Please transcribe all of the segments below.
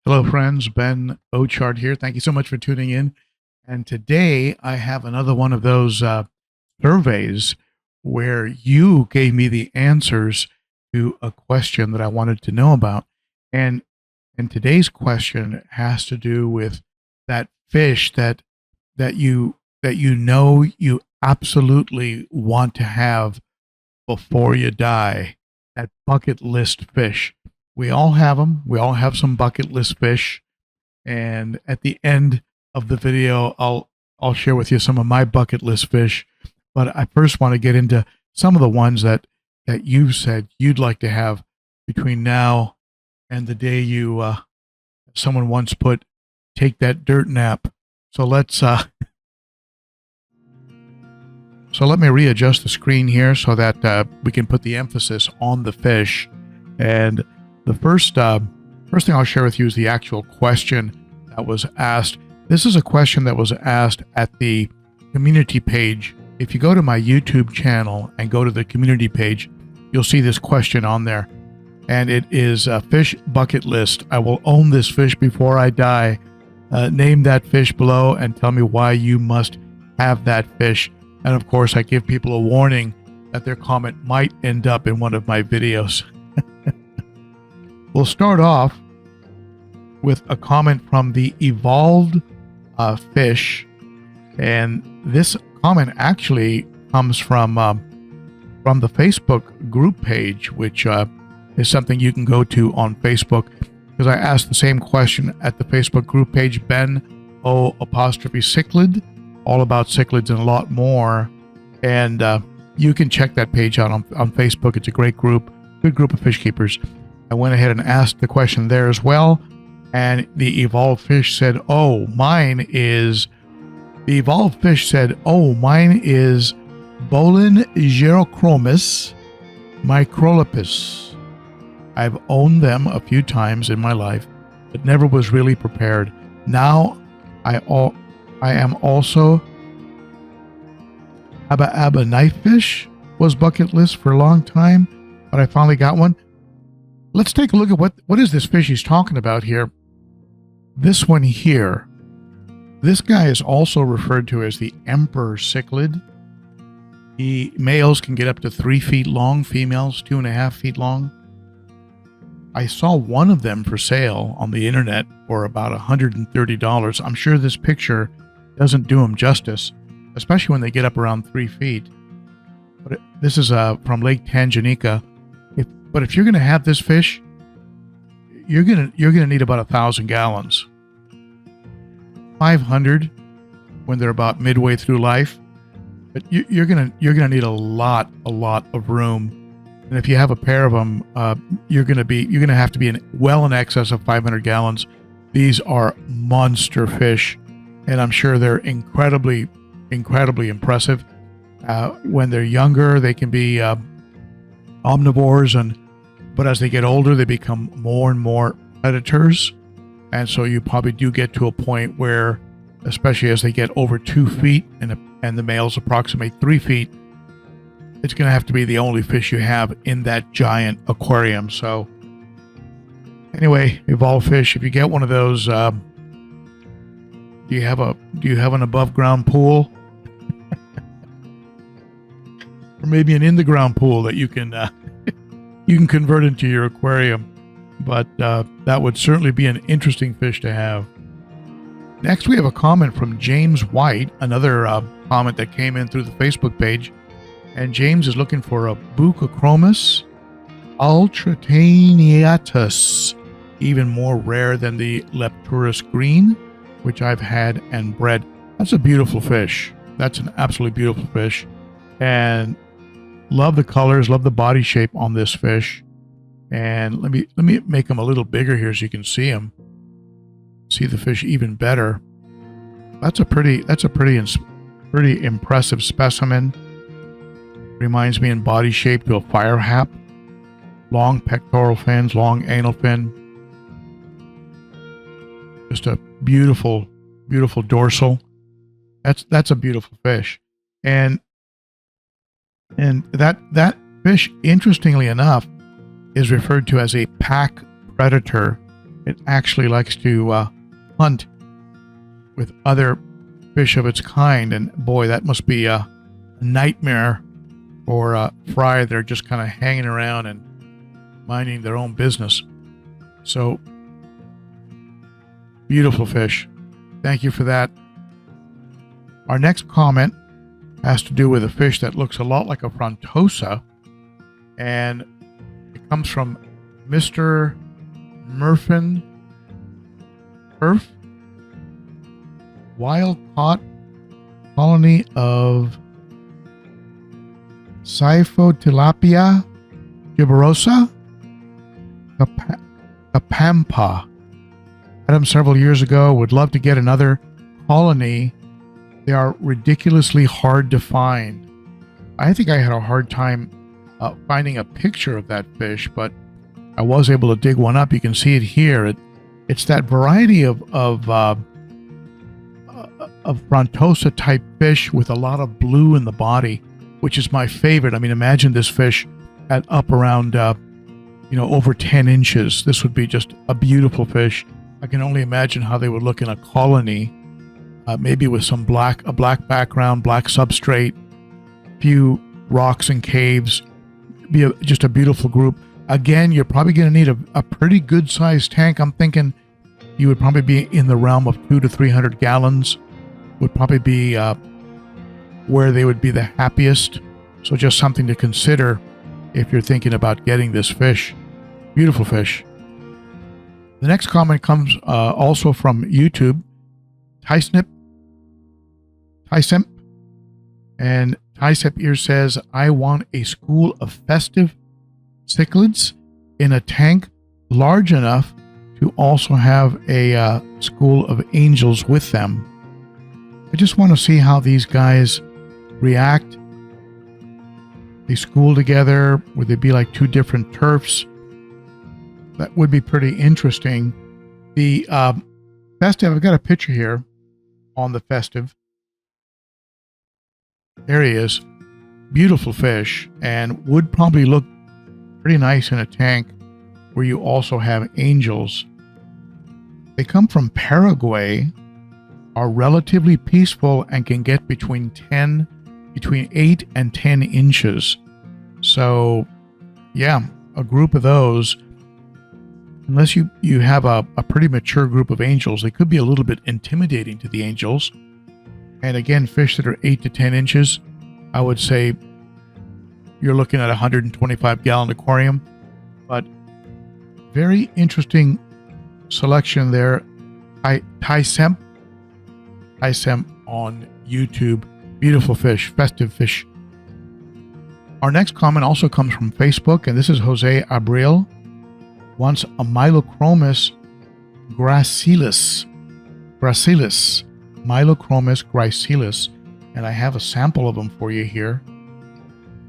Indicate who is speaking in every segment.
Speaker 1: Hello, friends. Ben Ochart here. Thank you so much for tuning in. And today I have another one of those surveys where you gave me the answers to a question that I wanted to know about. And today's question has to do with that fish that you absolutely want to have before you die. That bucket list fish. We all have them. We all have some bucket list fish. And at the end of the video, I'll share with you some of my bucket list fish. But I first want to get into some of the ones that you've said you'd like to have between now and the day you, someone once put, take that dirt nap. So let me readjust the screen here so that we can put the emphasis on the fish. And the first thing I'll share with you is the actual question that was asked. This is a question that was asked at the community page. If you go to my YouTube channel and go to the community page, you'll see this question on there. And it is a fish bucket list. I will own this fish before I die. Name that fish below and tell me why you must have that fish. And of course, I give people a warning that their comment might end up in one of my videos. We'll start off with a comment from the Evolved Fish. And this comment actually comes from the Facebook group page, which is something you can go to on Facebook, because I asked the same question at the Facebook group page, ben.o.cichlid, all about cichlids and a lot more. And you can check that page out on Facebook. It's a great group, good group of fish keepers. I went ahead and asked the question there as well. And the Evolved Fish said, the Evolved Fish said, mine is Buachromis Ultratus. I've owned them a few times in my life, but never was really prepared. Now I am also Abba knife fish was bucket list for a long time, but I finally got one. Let's take a look at what is this fish he's talking about here. This one here. This guy is also referred to as the Emperor Cichlid. The males can get up to 3 feet long, females 2.5 feet long. I saw one of them for sale on the internet for about $130. I'm sure this picture doesn't do them justice, especially when they get up around 3 feet. But this is from Lake Tanganyika. But if you're going to have this fish, you're gonna need about 1,000 gallons. 500 when they're about midway through life. But you're gonna need a lot of room. And if you have a pair of them, you're gonna have to be well in excess of 500 gallons. These are monster fish, and I'm sure they're incredibly impressive. When they're younger, they can be omnivores, but as they get older, they become more and more predators. And so you probably do get to a point where, especially as they get over 2 feet and the males approximate 3 feet, it's going to have to be the only fish you have in that giant aquarium. So anyway, Evolved Fish, if you get one of those, do you have an above ground pool? Or maybe an in the ground pool that you can convert into your aquarium. But that would certainly be an interesting fish to have. Next, we have a comment from James White, another comment that came in through the Facebook page. And James is looking for a Buachromis Ultratus, even more rare than the Lepturus green, which I've had and bred. That's a beautiful fish. That's an absolutely beautiful fish. And love the colors, love the body shape on this fish. And let me make him a little bigger here so you can see him. See the fish even better. That's a pretty impressive specimen. Reminds me in body shape to a fire hap. Long pectoral fins, long anal fin. Just a beautiful dorsal. That's a beautiful fish. And that fish, interestingly enough, is referred to as a pack predator. it actually likes to hunt with other fish of its kind. And boy, that must be a nightmare for fry. They're just kind of hanging around and minding their own business. So, beautiful fish. Thank you for that. Our next comment has to do with a fish that looks a lot like a frontosa, and it comes from Mr. Murfin Perf, wild caught colony of Siphotilapia Gibberosa, Kampa. Had them several years ago. Would love to get another colony. They are ridiculously hard to find. I think I had a hard time finding a picture of that fish, but I was able to dig one up. You can see it here. It's that variety of frontosa type fish with a lot of blue in the body, which is my favorite. I mean, imagine this fish at up around over 10 inches. This would be just a beautiful fish. I can only imagine how they would look in a colony, maybe with a black background, black substrate, few rocks and caves. Be just a beautiful group. Again, you're probably going to need a pretty good sized tank. I'm thinking you would probably be in the realm of 200 to 300 gallons. Would probably be where they would be the happiest. So just something to consider if you're thinking about getting this fish. Beautiful fish. The next comment comes also from YouTube. Tysemp. And Tysemp here says, I want a school of festive cichlids in a tank large enough to also have a school of angels with them. I just want to see how these guys react. They school together. Would they be like two different turfs? That would be pretty interesting. The festive, I've got a picture here on the festive. There he is. Beautiful fish, and would probably look pretty nice in a tank where you also have angels. They come from Paraguay, are relatively peaceful, and can get between 8 and 10 inches. So, yeah, a group of those, unless you have a pretty mature group of angels, they could be a little bit intimidating to the angels. And again, fish that are 8 to 10 inches, I would say you're looking at a 125-gallon aquarium. But very interesting selection there. Tysemp on YouTube. Beautiful fish, festive fish. Our next comment also comes from Facebook, and this is Jose Abril. Wants a Buachromis gracilis, and I have a sample of him for you here.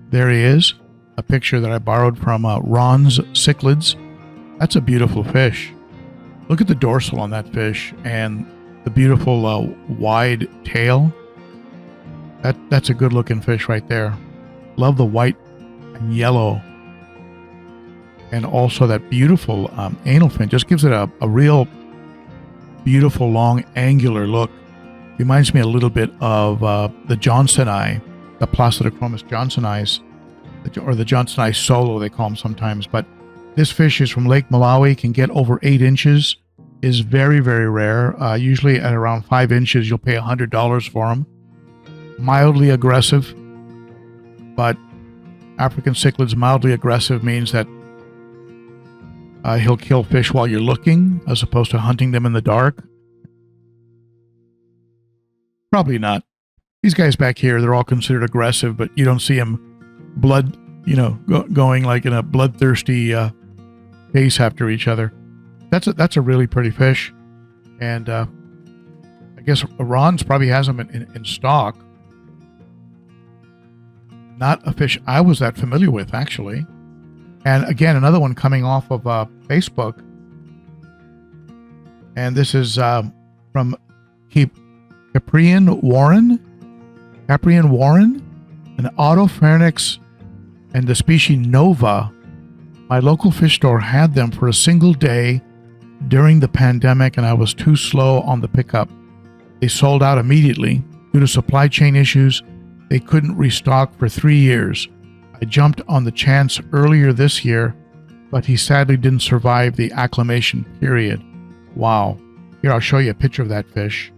Speaker 1: There he is, a picture that I borrowed from Ron's Cichlids. That's a beautiful fish. Look at the dorsal on that fish and the beautiful wide tail. That's a good looking fish right there. Love the white and yellow. And also that beautiful anal fin just gives it a real beautiful long angular look. Reminds me a little bit of the Johnsoni, the Placidochromis johnsoni, or the Johnsoni solo they call them sometimes. But this fish is from Lake Malawi, can get over 8 inches, is very, very rare. Usually at around 5 inches, you'll pay $100 for them. Mildly aggressive, but African cichlids mildly aggressive means that he'll kill fish while you're looking, as opposed to hunting them in the dark. Probably not. These guys back here, they're all considered aggressive, but you don't see them going like in a bloodthirsty chase after each other. That's a really pretty fish, and I guess Ron's probably has them in stock. Not a fish I was that familiar with, actually. And again, another one coming off of Facebook. And this is from Caprian Warren, an Autopharynx and the species Nova. My local fish store had them for a single day during the pandemic and I was too slow on the pickup. They sold out immediately. Due to supply chain issues, they couldn't restock for 3 years. I jumped on the chance earlier this year, but he sadly didn't survive the acclimation period. Wow. Here, I'll show you a picture of that fish.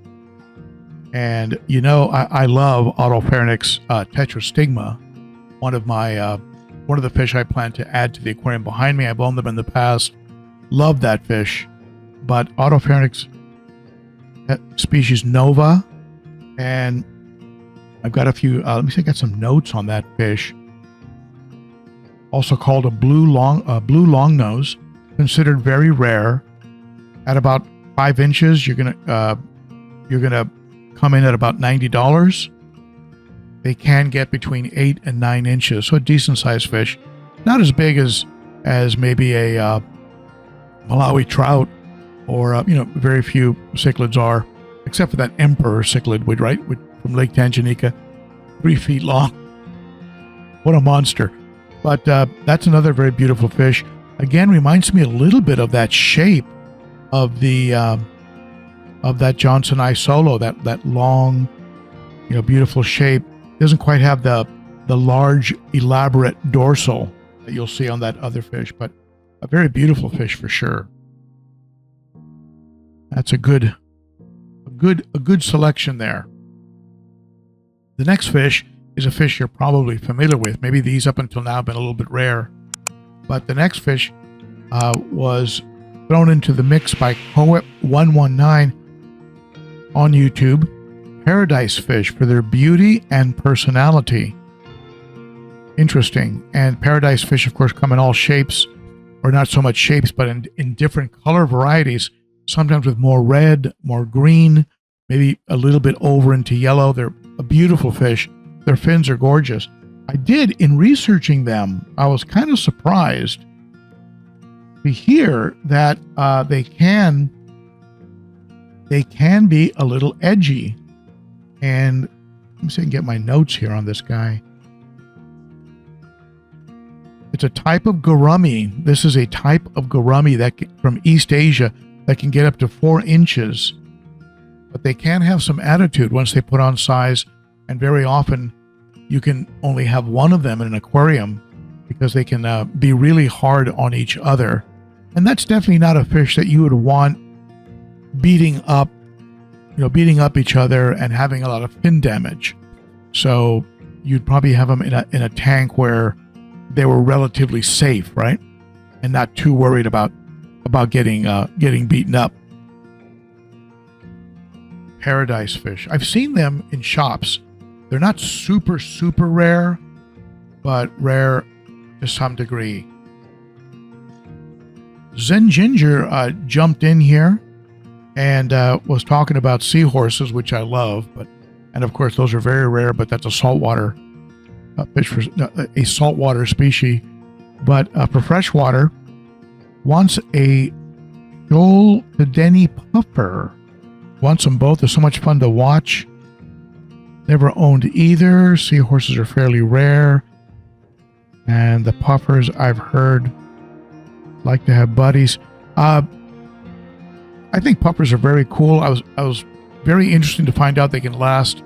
Speaker 1: And you know, I love Autopharynx tetrastigma, one of the fish I plan to add to the aquarium behind me. I've owned them in the past. Love that fish. But Autopharynx species Nova, and I've got a few, let me see, I got some notes on that fish. Also called a blue longnose, considered very rare. At about 5 inches, you're gonna come in at about $90. They can get between 8 and 9 inches, so a decent sized fish. Not as big as maybe a Malawi trout, or very few cichlids are, except for that emperor cichlid, right, from Lake Tanganyika, 3 feet long. What a monster! But that's another very beautiful fish. Again, reminds me a little bit of that shape of the of that Johnson I Solo, that long, beautiful shape. Doesn't quite have the large, elaborate dorsal that you'll see on that other fish, but a very beautiful fish for sure. That's a good selection there. The next fish is a fish you're probably familiar with. Maybe these up until now have been a little bit rare, but the next fish was thrown into the mix by Poet119 on YouTube. Paradise fish for their beauty and personality. Interesting. And paradise fish, of course, come in all shapes, or not so much shapes, but in different color varieties, sometimes with more red, more green, maybe a little bit over into yellow. They're a beautiful fish. Their fins are gorgeous. I did, in researching them, I was kind of surprised to hear that they can be a little edgy. And let me see if I can get my notes here on this guy. It's a type of gourami. This is a type of gourami from East Asia that can get up to 4 inches. But they can have some attitude once they put on size, and very often you can only have one of them in an aquarium because they can be really hard on each other. And that's definitely not a fish that you would want beating up each other and having a lot of fin damage. So you'd probably have them in a tank where they were relatively safe, right? And not too worried about getting beaten up. Paradise fish. I've seen them in shops. They're not super rare, but rare to some degree. Zen Ginger jumped in here and was talking about seahorses, which I love, and of course those are very rare, but that's a saltwater fish, a saltwater species. But for freshwater, wants a Cichlids Puffer. Wants them both. They're so much fun to watch. Never owned either. Seahorses are fairly rare, and the puffers, I've heard, like to have buddies. I think puffers are very cool. I was very interested to find out they can last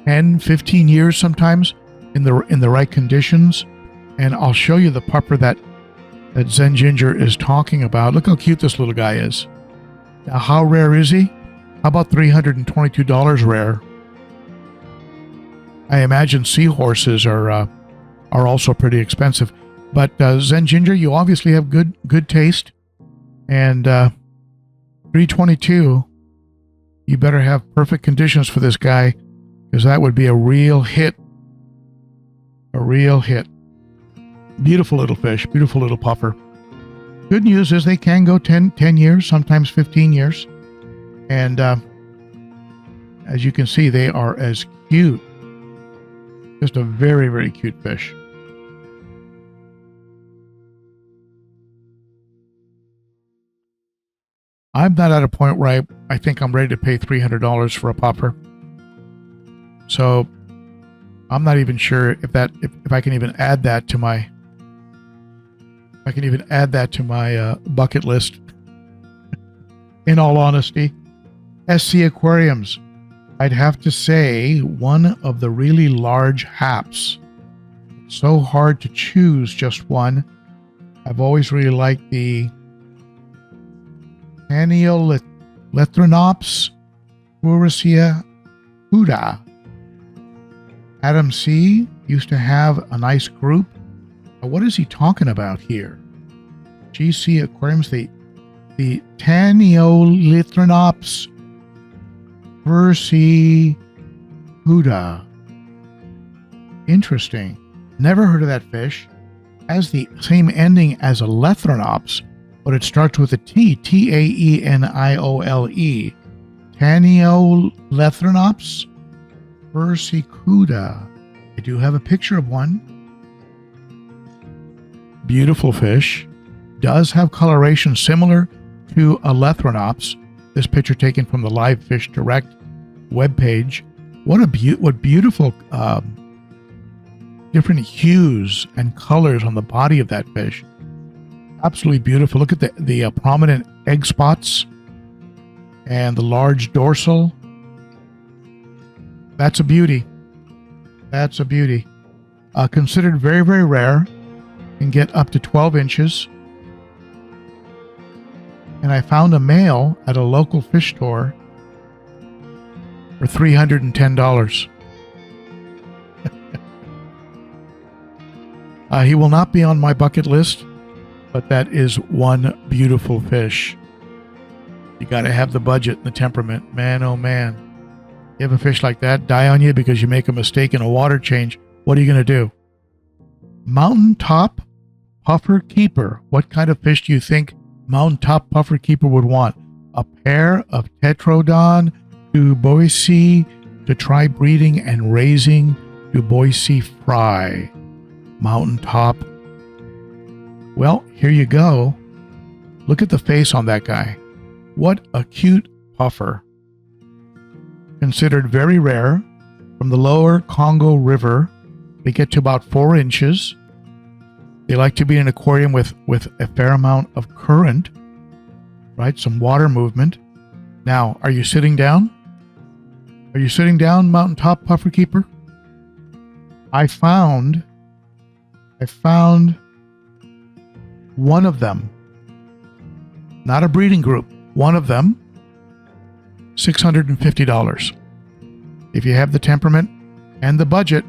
Speaker 1: 10, 15 years sometimes in the right conditions. And I'll show you the puffer that Zen Ginger is talking about. Look how cute this little guy is. Now, how rare is he? How about $322 rare? I imagine seahorses are also pretty expensive. But Zen Ginger, you obviously have good taste. And $322, you better have perfect conditions for this guy, because that would be a real hit. A real hit. Beautiful little fish, beautiful little puffer. Good news is they can go 10 years, sometimes 15 years. And as you can see, they are as cute. Just a very, very cute fish. I'm not at a point where I think I'm ready to pay $300 for a puffer. So I'm not even sure if I can even add that to my bucket list. in all honesty. SC Aquariums, I'd have to say one of the really large haps. So hard to choose just one. I've always really liked the Aniolithrinops Fluorescea Huda. Adam C. used to have a nice group. What is he talking about here? GC Aquariums, the Aniolithrinops Fluorescea Huda. Interesting. Never heard of that fish. Has the same ending as a Lethrinops, but it starts with a T. Taeniole. Aniolithrinops Fluorescea Huda. I do have a picture of one. Beautiful fish. Does have coloration similar to a Lethrinops. This picture taken from the Live Fish Direct webpage. What beautiful different hues and colors on the body of that fish. Absolutely beautiful. Look at the prominent egg spots and the large dorsal. That's a beauty. That's a beauty. Considered very, very rare. Can get up to 12 inches. And I found a male at a local fish store for $310. He will not be on my bucket list, but that is one beautiful fish. You got to have the budget and the temperament. Man, oh man. You have a fish like that die on you because you make a mistake in a water change. What are you going to do? Mountaintop Puffer Keeper. What kind of fish do you think Mountaintop Puffer Keeper would want? A pair of Tetrodon duboisi to try breeding and raising duboisi fry. Mountaintop. Well, here you go. Look at the face on that guy. What a cute puffer. Considered very rare. From the lower Congo River, they get to about 4 inches. They like to be in an aquarium with a fair amount of current, right? Some water movement. Now, are you sitting down? Are you sitting down, Mountaintop Puffer Keeper? I found one of them, not a breeding group, one of them, $650. If you have the temperament and the budget,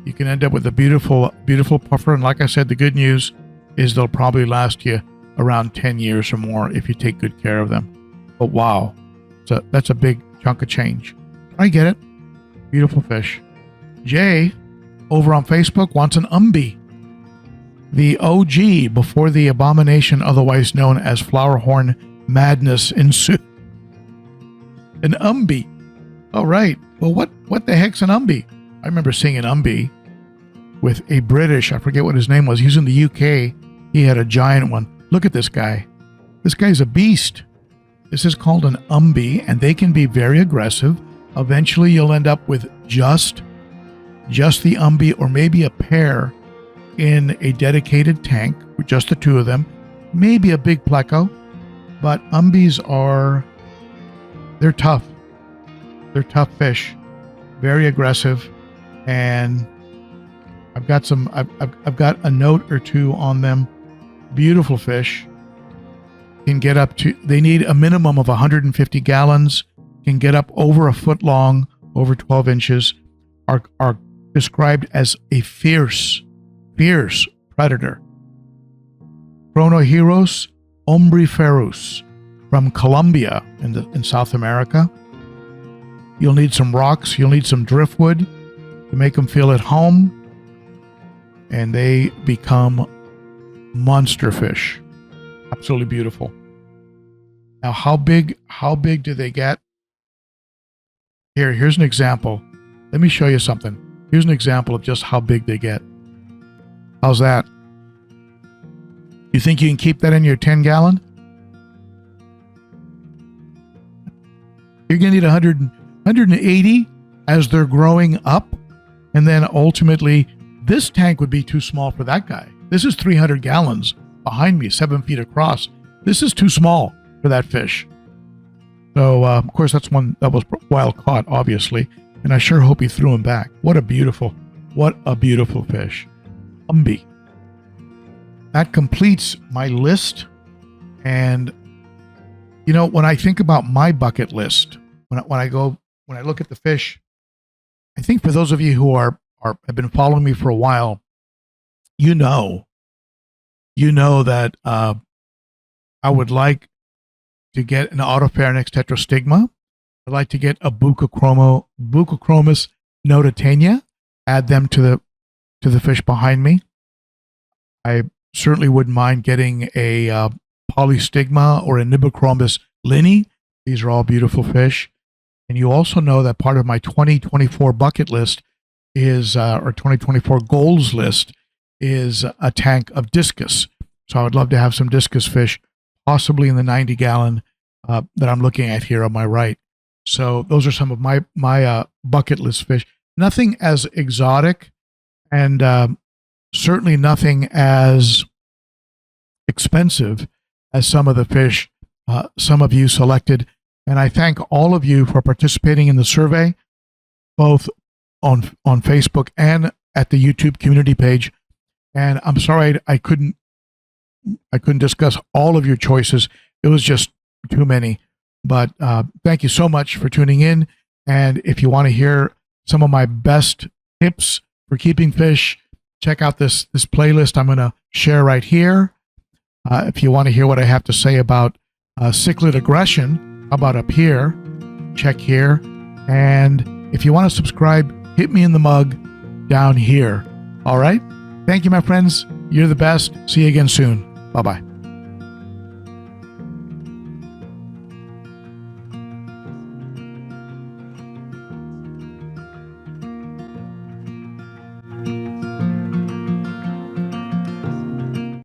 Speaker 1: you can end up with a beautiful, beautiful puffer. And like I said, the good news is they'll probably last you around 10 years or more if you take good care of them. But wow, that's a big chunk of change. I get it. Beautiful fish. Jay, over on Facebook, wants an umbi. The OG before the abomination otherwise known as flower horn madness ensued. An umbi. All right. Well, what the heck's an umbi? I remember seeing an umbi with a British, I forget what his name was. He was in the UK. He had a giant one. Look at this guy. This guy's a beast. This is called an umbi, and they can be very aggressive. Eventually, you'll end up with just the umbi or maybe a pair in a dedicated tank with just the two of them. Maybe a big pleco, but umbis they're tough. They're tough fish, very aggressive, and I've got a note or two on them. Beautiful fish. Can get up to, they need a minimum of 150 gallons, can get up over a foot long, over 12 inches, are described as a fierce predator. Chronoheros ombriferus from Colombia in South America. You'll need some rocks, you'll need some driftwood to make them feel at home, and they become monster fish. Absolutely beautiful. Now, how big do they get? Here's an example. Let me show you something. Here's an example of just how big they get. How's that? You think you can keep that in your 10-gallon? You're going to need 180 as they're growing up, and then ultimately, this tank would be too small for that guy. This is 300 gallons behind me, 7 feet across. This is too small. for that fish. So, of course, that's one that was wild caught, obviously, and I sure hope he threw him back. What a beautiful fish. Umbi. That completes my list. And, you know, when I think about my bucket list, when I look at the fish, I think for those of you who have been following me for a while, you know that I would like to get an Autopharynx tetrastigma. I'd like to get a Buachromis notatania, add them to the fish behind me. I certainly wouldn't mind getting a polystigma or a Gibberosa linni. These are all beautiful fish. And you also know that part of my 2024 bucket list is, or 2024 goals list, is a tank of discus. So I would love to have some discus fish, possibly in the 90-gallon that I'm looking at here on my right. So those are some of my bucket list fish. Nothing as exotic, and certainly nothing as expensive as some of the fish some of you selected. And I thank all of you for participating in the survey, both on Facebook and at the YouTube community page. And I'm sorry I couldn't discuss all of your choices. It was just too many. But thank you so much for tuning in. And if you want to hear some of my best tips for keeping fish, check out this playlist I'm going to share right here. If you want to hear what I have to say about cichlid aggression, how about up here? Check here. And if you want to subscribe, hit me in the mug down here. All right? Thank you, my friends. You're the best. See you again soon. Bye-bye.